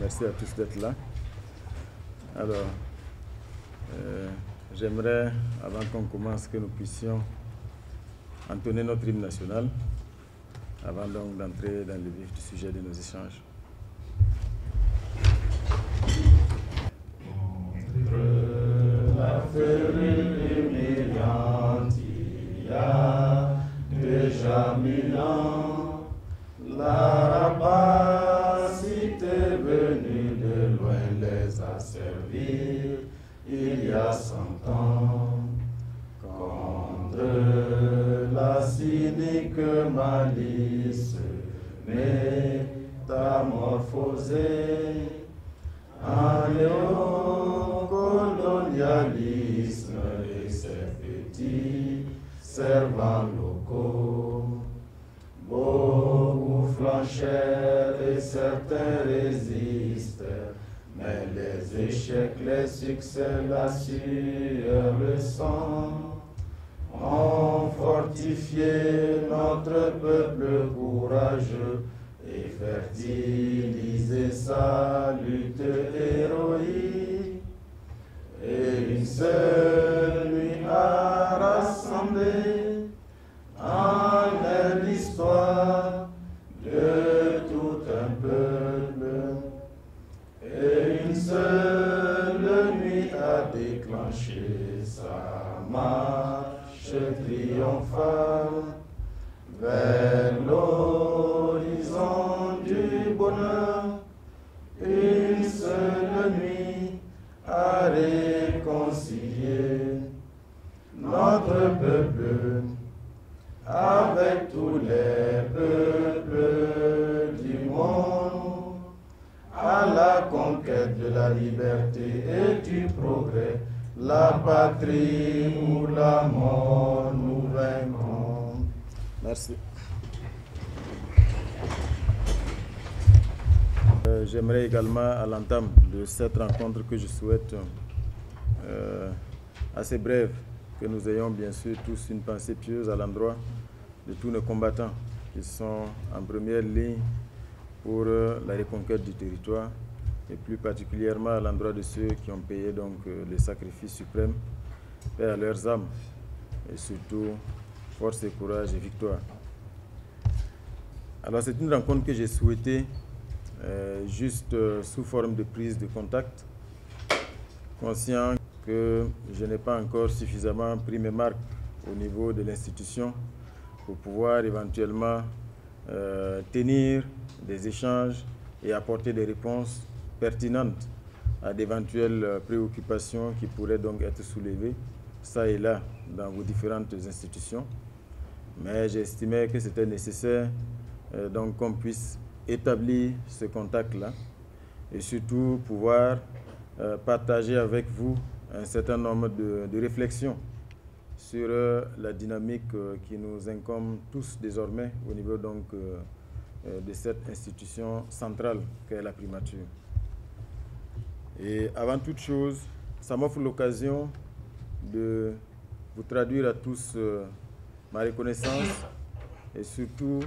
Merci à tous d'être là. Alors, j'aimerais, avant qu'on commence, que nous puissions entonner notre hymne national, avant donc d'entrer dans le vif du sujet de nos échanges. Entre la feuille humiliante, il y a déjà 1000 ans, la rapace est venue de loin les asservir, il y a 100 ans, contre la cynique malice métamorphosée, un néocolonialisme et ses petits servants locaux. Beaucoup flanchèrent et certains résistent, mais les échecs, les succès, la sueur, le sang ont fortifié notre peuple courageux et fertilisé sa lutte héroïque. Et une seule nuit a rassemblé en elle l'histoire de tout un peuple. Et une seule nuit a déclenché sa marche triomphale vers l'horizon du bonheur. Une seule nuit a réconcilié notre peuple avec tous les peuples du monde, à la conquête de la liberté et du progrès, la patrie ou la mort, nous vaincrons. Merci. J'aimerais également, à l'entame de cette rencontre que je souhaite assez brève, que nous ayons bien sûr tous une pensée pieuse à l'endroit de tous nos combattants qui sont en première ligne pour la reconquête du territoire et plus particulièrement à l'endroit de ceux qui ont payé donc les sacrifices suprêmes, paix à leurs âmes et surtout force et courage et victoire. Alors c'est une rencontre que j'ai souhaitée juste sous forme de prise de contact, conscient que je n'ai pas encore suffisamment pris mes marques au niveau de l'institution pour pouvoir éventuellement tenir des échanges et apporter des réponses pertinentes à d'éventuelles préoccupations qui pourraient donc être soulevées, ça et là, dans vos différentes institutions. Mais j'estimais que c'était nécessaire donc qu'on puisse établir ce contact-là et surtout pouvoir partager avec vous un certain nombre de réflexions sur la dynamique qui nous incombe tous désormais au niveau donc de cette institution centrale qu'est la primature. Et avant toute chose, ça m'offre l'occasion de vous traduire à tous ma reconnaissance et surtout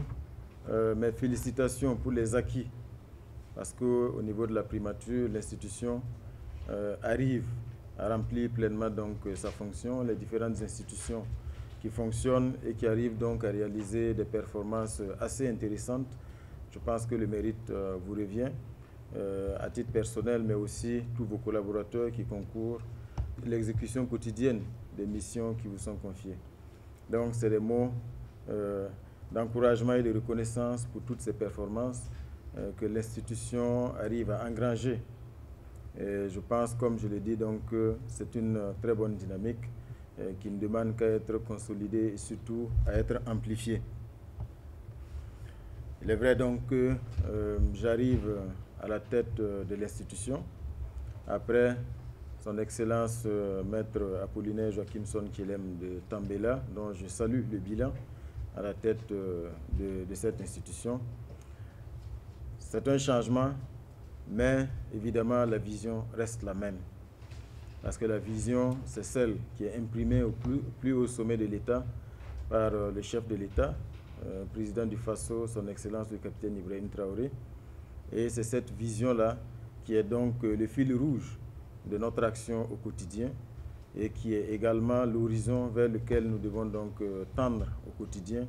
mes félicitations pour les acquis, parce qu'au niveau de la primature, l'institution arrive à remplir pleinement donc sa fonction, les différentes institutions qui fonctionnent et qui arrivent donc à réaliser des performances assez intéressantes. Je pense que le mérite vous revient à titre personnel, mais aussi tous vos collaborateurs qui concourent à l'exécution quotidienne des missions qui vous sont confiées. Donc c'est des mots d'encouragement et de reconnaissance pour toutes ces performances que l'institution arrive à engranger. Et je pense, comme je l'ai dit, donc que c'est une très bonne dynamique qui ne demande qu'à être consolidée et surtout à être amplifiée. Il est vrai donc que j'arrive à la tête de l'institution après son Excellence Maître Apollinaire Joachimson Kielem de Tambela, dont je salue le bilan à la tête de cette institution. C'est un changement, mais évidemment la vision reste la même. Parce que la vision, c'est celle qui est imprimée au plus haut sommet de l'État par le chef de l'État, président du FASO, son Excellence le capitaine Ibrahim Traoré. Et c'est cette vision-là qui est donc le fil rouge de notre action au quotidien et qui est également l'horizon vers lequel nous devons donc tendre au quotidien,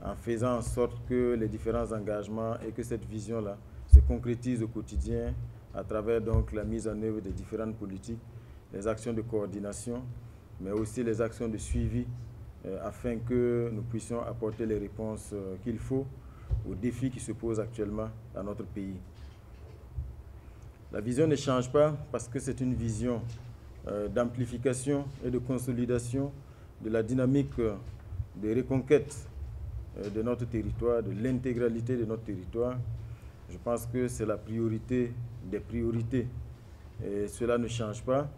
en faisant en sorte que les différents engagements et que cette vision-là se concrétise au quotidien à travers donc la mise en œuvre des différentes politiques, les actions de coordination, mais aussi les actions de suivi afin que nous puissions apporter les réponses qu'il faut aux défis qui se posent actuellement dans notre pays. La vision ne change pas parce que c'est une vision d'amplification et de consolidation de la dynamique de reconquête de notre territoire, de l'intégralité de notre territoire. Je pense que c'est la priorité des priorités et cela ne change pas.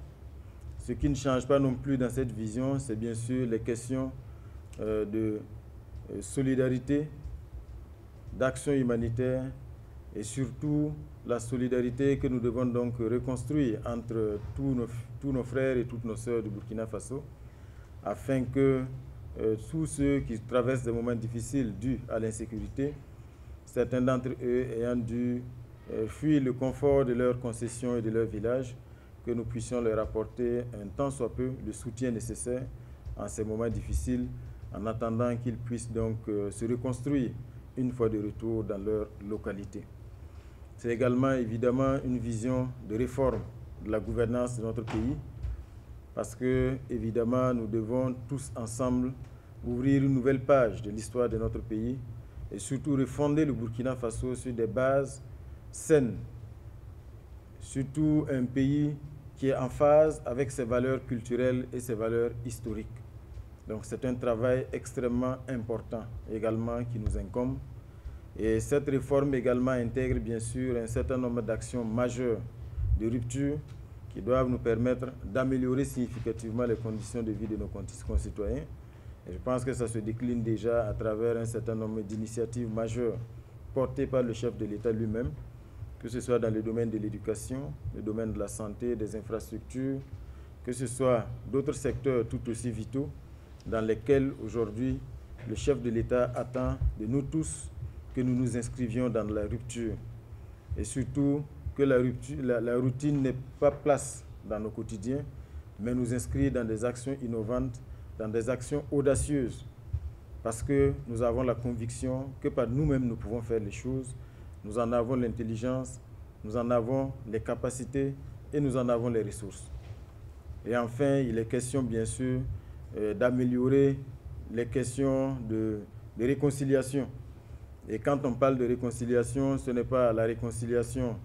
Ce qui ne change pas non plus dans cette vision, c'est bien sûr les questions de solidarité, d'action humanitaire et surtout la solidarité que nous devons donc reconstruire entre tous nos frères et toutes nos sœurs du Burkina Faso afin que tous ceux qui traversent des moments difficiles dus à l'insécurité, certains d'entre eux ayant dû fuir le confort de leurs concessions et de leurs villages, que nous puissions leur apporter un tant soit peu le soutien nécessaire en ces moments difficiles, en attendant qu'ils puissent donc se reconstruire une fois de retour dans leur localité. C'est également évidemment une vision de réforme de la gouvernance de notre pays, parce que évidemment nous devons tous ensemble ouvrir une nouvelle page de l'histoire de notre pays et surtout refonder le Burkina Faso sur des bases saines, surtout un pays qui est en phase avec ses valeurs culturelles et ses valeurs historiques. Donc c'est un travail extrêmement important également qui nous incombe. Et cette réforme également intègre bien sûr un certain nombre d'actions majeures de rupture qui doivent nous permettre d'améliorer significativement les conditions de vie de nos concitoyens. Et je pense que ça se décline déjà à travers un certain nombre d'initiatives majeures portées par le chef de l'État lui-même, que ce soit dans le domaine de l'éducation, le domaine de la santé, des infrastructures, que ce soit d'autres secteurs tout aussi vitaux dans lesquels aujourd'hui le chef de l'État attend de nous tous que nous nous inscrivions dans la rupture et surtout que la routine n'ait pas place dans nos quotidiens, mais nous inscrire dans des actions innovantes, dans des actions audacieuses, parce que nous avons la conviction que par nous-mêmes nous pouvons faire les choses, nous en avons l'intelligence, nous en avons les capacités et nous en avons les ressources. Et enfin, il est question bien sûr d'améliorer les questions de réconciliation. Et quand on parle de réconciliation, ce n'est pas la réconciliation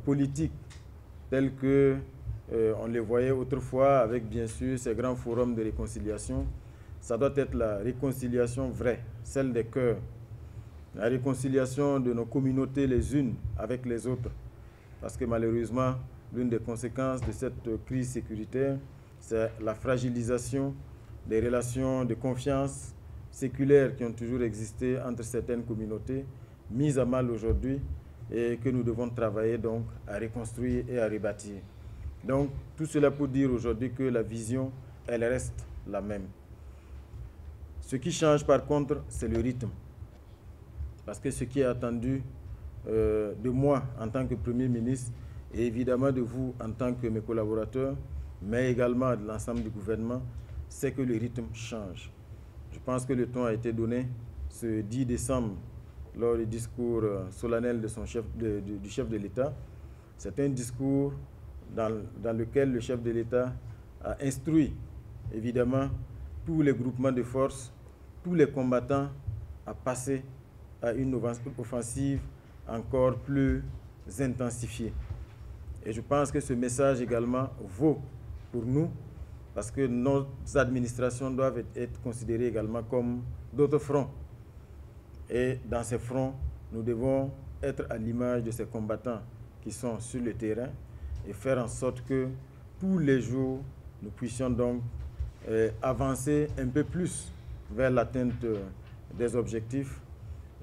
politique telle que on les voyait autrefois avec bien sûr ces grands forums de réconciliation. Ça doit être la réconciliation vraie, celle des cœurs, la réconciliation de nos communautés les unes avec les autres. Parce que malheureusement, l'une des conséquences de cette crise sécuritaire, c'est la fragilisation des relations de confiance séculaires qui ont toujours existé entre certaines communautés, mises à mal aujourd'hui et que nous devons travailler donc à reconstruire et à rebâtir. Donc, tout cela pour dire aujourd'hui que la vision, elle reste la même. Ce qui change par contre, c'est le rythme. Parce que ce qui est attendu de moi en tant que Premier ministre et évidemment de vous en tant que mes collaborateurs, mais également de l'ensemble du gouvernement, c'est que le rythme change. Je pense que le ton a été donné ce 10 décembre lors du discours solennel de du chef de l'État. C'est un discours dans lequel le chef de l'État a instruit évidemment tous les groupements de forces, tous les combattants à passer à une offensive encore plus intensifiée. Et je pense que ce message également vaut pour nous parce que nos administrations doivent être considérées également comme d'autres fronts. Et dans ces fronts, nous devons être à l'image de ces combattants qui sont sur le terrain et faire en sorte que tous les jours, nous puissions donc avancer un peu plus vers l'atteinte des objectifs.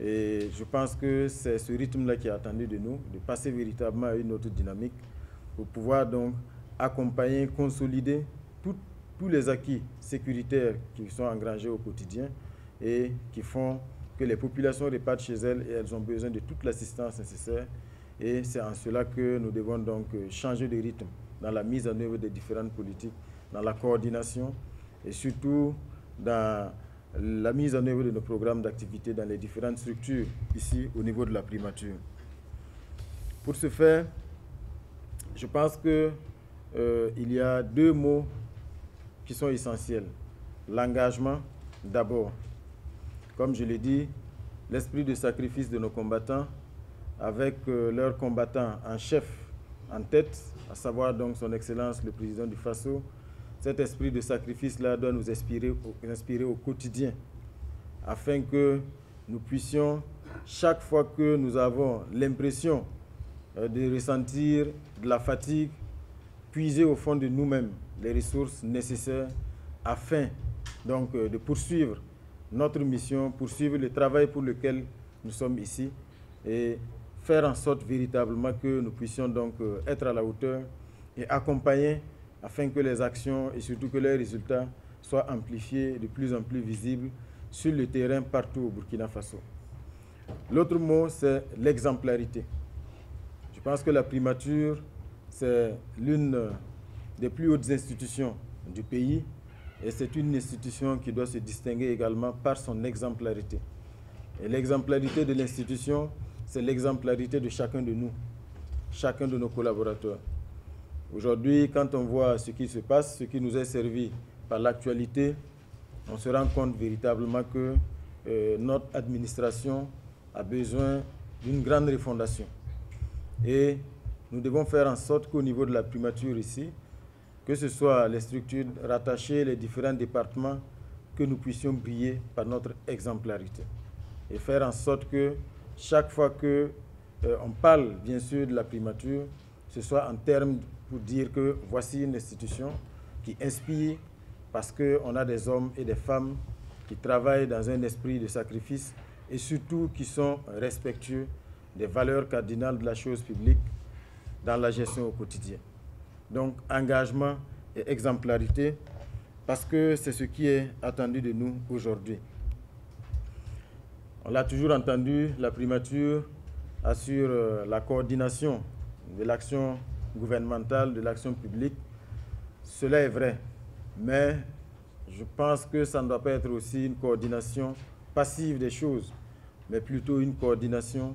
Et je pense que c'est ce rythme-là qui est attendu de nous, de passer véritablement à une autre dynamique pour pouvoir donc accompagner, consolider tous les acquis sécuritaires qui sont engrangés au quotidien et qui font que les populations repartent chez elles et elles ont besoin de toute l'assistance nécessaire Et c'est en cela que nous devons donc changer de rythme dans la mise en œuvre des différentes politiques, dans la coordination et surtout dans la mise en œuvre de nos programmes d'activité dans les différentes structures ici au niveau de la primature. Pour ce faire, je pense qu'il y a deux mots qui sont essentiels. L'engagement d'abord. Comme je l'ai dit, l'esprit de sacrifice de nos combattants avec leur combattant en chef, en tête, à savoir donc son Excellence le Président du Faso. Cet esprit de sacrifice-là doit nous inspirer au quotidien afin que nous puissions, chaque fois que nous avons l'impression de ressentir de la fatigue, puiser au fond de nous-mêmes les ressources nécessaires afin donc de poursuivre notre mission, poursuivre le travail pour lequel nous sommes ici et faire en sorte véritablement que nous puissions donc être à la hauteur et accompagner afin que les actions et surtout que les résultats soient amplifiés, de plus en plus visibles sur le terrain partout au Burkina Faso. L'autre mot, c'est l'exemplarité. Je pense que la primature, c'est l'une des plus hautes institutions du pays et c'est une institution qui doit se distinguer également par son exemplarité. Et l'exemplarité de l'institution, c'est l'exemplarité de chacun de nous, chacun de nos collaborateurs. Aujourd'hui, quand on voit ce qui se passe, ce qui nous est servi par l'actualité, on se rend compte véritablement que notre administration a besoin d'une grande refondation. Et nous devons faire en sorte qu'au niveau de la primature ici, que ce soit les structures rattachées, les différents départements, que nous puissions briller par notre exemplarité. Et faire en sorte que chaque fois qu'on parle bien sûr de la primature, ce soit en termes pour dire que voici une institution qui inspire parce qu'on a des hommes et des femmes qui travaillent dans un esprit de sacrifice et surtout qui sont respectueux des valeurs cardinales de la chose publique dans la gestion au quotidien. Donc, engagement et exemplarité, parce que c'est ce qui est attendu de nous aujourd'hui. On l'a toujours entendu, la primature assure la coordination de l'action gouvernementale, de l'action publique. Cela est vrai, mais je pense que ça ne doit pas être aussi une coordination passive des choses, mais plutôt une coordination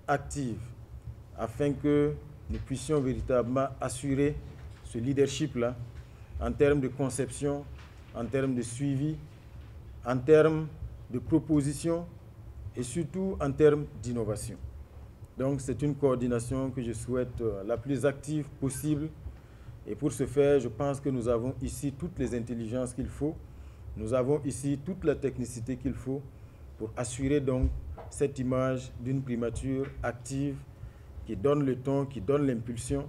active, afin que nous puissions véritablement assurer ce leadership-là en termes de conception, en termes de suivi, en termes de proposition et surtout en termes d'innovation. Donc c'est une coordination que je souhaite la plus active possible. Et pour ce faire, je pense que nous avons ici toutes les intelligences qu'il faut. Nous avons ici toute la technicité qu'il faut pour assurer donc cette image d'une primature active qui donne le ton, qui donne l'impulsion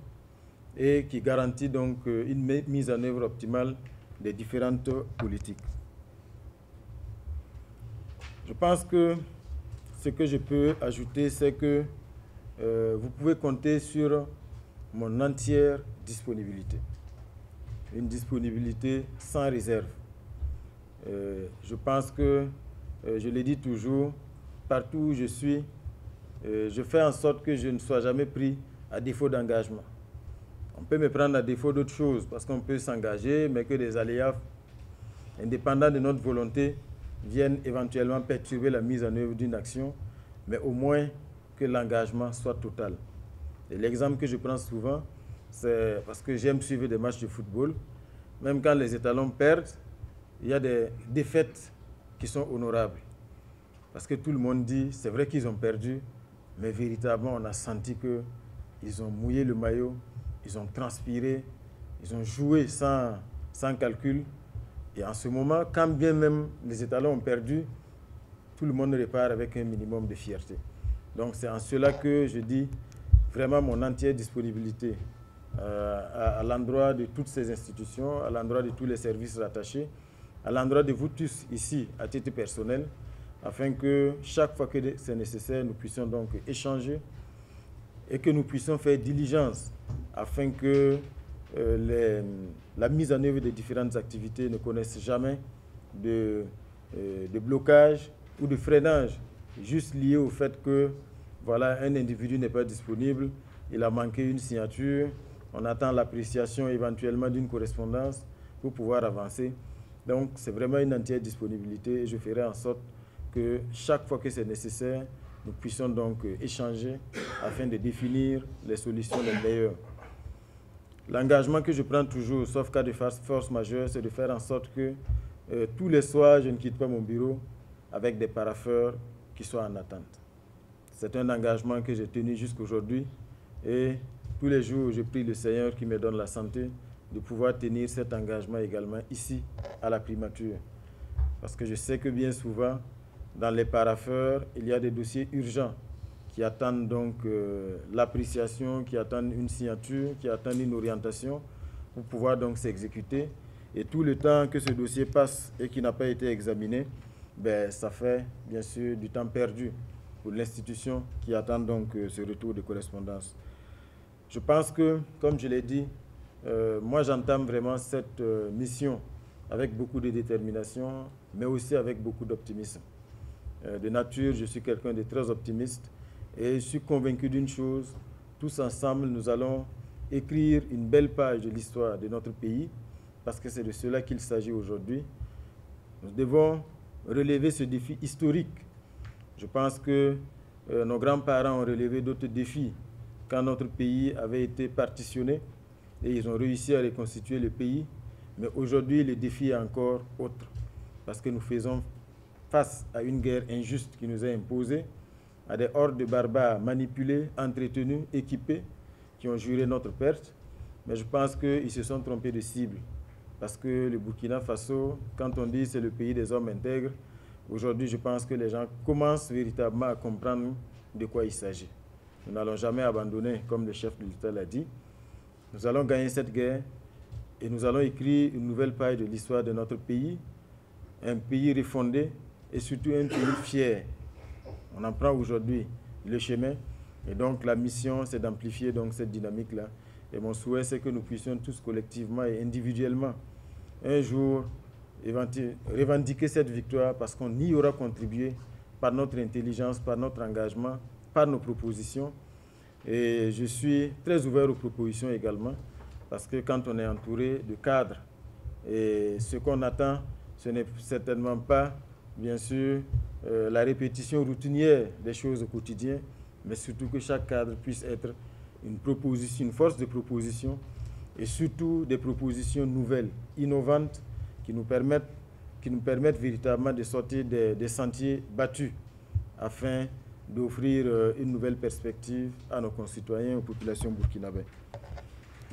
et qui garantit donc une mise en œuvre optimale des différentes politiques. Je pense que ce que je peux ajouter, c'est que vous pouvez compter sur mon entière disponibilité. Une disponibilité sans réserve. Je pense que, je le dis toujours, partout où je suis, je fais en sorte que je ne sois jamais pris à défaut d'engagement. On peut me prendre à défaut d'autres choses parce qu'on peut s'engager, mais que des aléas indépendants de notre volonté viennent éventuellement perturber la mise en œuvre d'une action, mais au moins que l'engagement soit total. Et l'exemple que je prends souvent, c'est parce que j'aime suivre des matchs de football. Même quand les étalons perdent, il y a des défaites qui sont honorables. Parce que tout le monde dit, c'est vrai qu'ils ont perdu, mais véritablement, on a senti qu'ils ont mouillé le maillot, ils ont transpiré, ils ont joué sans calcul. Et en ce moment, quand bien même les étalons ont perdu, tout le monde repart avec un minimum de fierté. Donc c'est en cela que je dis vraiment mon entière disponibilité à l'endroit de toutes ces institutions, à l'endroit de tous les services rattachés, à l'endroit de vous tous ici, à titre personnel, afin que chaque fois que c'est nécessaire, nous puissions donc échanger et que nous puissions faire diligence afin que la mise en œuvre des différentes activités ne connaisse jamais de blocage ou de freinage, juste lié au fait que voilà, un individu n'est pas disponible, il a manqué une signature, on attend l'appréciation éventuellement d'une correspondance pour pouvoir avancer. Donc, c'est vraiment une entière disponibilité et je ferai en sorte que chaque fois que c'est nécessaire, nous puissions donc échanger afin de définir les solutions les meilleures. L'engagement que je prends toujours, sauf cas de force majeure, c'est de faire en sorte que tous les soirs, je ne quitte pas mon bureau avec des parapheurs qui soient en attente. C'est un engagement que j'ai tenu jusqu'aujourd'hui et tous les jours, je prie le Seigneur qui me donne la santé de pouvoir tenir cet engagement également ici à la primature. Parce que je sais que bien souvent, dans les parapheurs, il y a des dossiers urgents qui attendent donc l'appréciation, qui attendent une signature, qui attendent une orientation pour pouvoir donc s'exécuter. Et tout le temps que ce dossier passe et qui n'a pas été examiné, ben, ça fait bien sûr du temps perdu pour l'institution qui attend donc ce retour de correspondance. Je pense que, comme je l'ai dit, moi j'entame vraiment cette mission avec beaucoup de détermination, mais aussi avec beaucoup d'optimisme. De nature, je suis quelqu'un de très optimiste et je suis convaincu d'une chose, tous ensemble, nous allons écrire une belle page de l'histoire de notre pays, parce que c'est de cela qu'il s'agit aujourd'hui. Nous devons relever ce défi historique. Je pense que nos grands-parents ont relevé d'autres défis quand notre pays avait été partitionné et ils ont réussi à reconstituer le pays. Mais aujourd'hui, le défi est encore autre, parce que nous faisons face à une guerre injuste qui nous est imposée, à des hordes de barbares manipulés, entretenus, équipés, qui ont juré notre perte. Mais je pense qu'ils se sont trompés de cible. Parce que le Burkina Faso, quand on dit c'est le pays des hommes intègres, aujourd'hui je pense que les gens commencent véritablement à comprendre de quoi il s'agit. Nous n'allons jamais abandonner, comme le chef de l'État l'a dit. Nous allons gagner cette guerre et nous allons écrire une nouvelle page de l'histoire de notre pays, un pays refondé et surtout un pays fier. On en prend aujourd'hui le chemin et donc la mission c'est d'amplifier donc cette dynamique-là. Et mon souhait c'est que nous puissions tous collectivement et individuellement un jour revendiquer cette victoire parce qu'on y aura contribué par notre intelligence, par notre engagement, par nos propositions. Et je suis très ouvert aux propositions également parce que quand on est entouré de cadres et ce qu'on attend, ce n'est certainement pas bien sûr la répétition routinière des choses au quotidien, mais surtout que chaque cadre puisse être une proposition, une force de proposition et surtout des propositions nouvelles, innovantes, qui nous permettent véritablement de sortir des sentiers battus afin d'offrir une nouvelle perspective à nos concitoyens et aux populations burkinabées.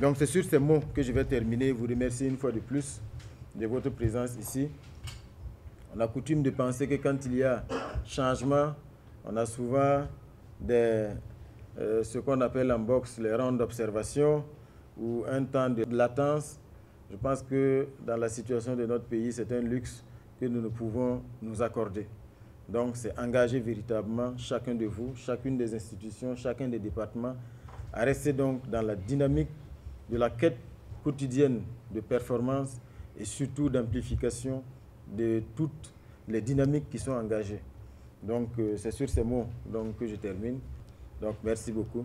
Donc c'est sur ces mots que je vais terminer. Vous remercier une fois de plus de votre présence ici. On a coutume de penser que quand il y a changement, on a souvent ce qu'on appelle en boxe les rounds d'observation ou un temps de latence. Je pense que dans la situation de notre pays, c'est un luxe que nous ne pouvons nous accorder. Donc c'est engager véritablement chacun de vous, chacune des institutions, chacun des départements, à rester donc dans la dynamique de la quête quotidienne de performance et surtout d'amplification de toutes les dynamiques qui sont engagées. Donc c'est sur ces mots donc, que je termine. Donc merci beaucoup.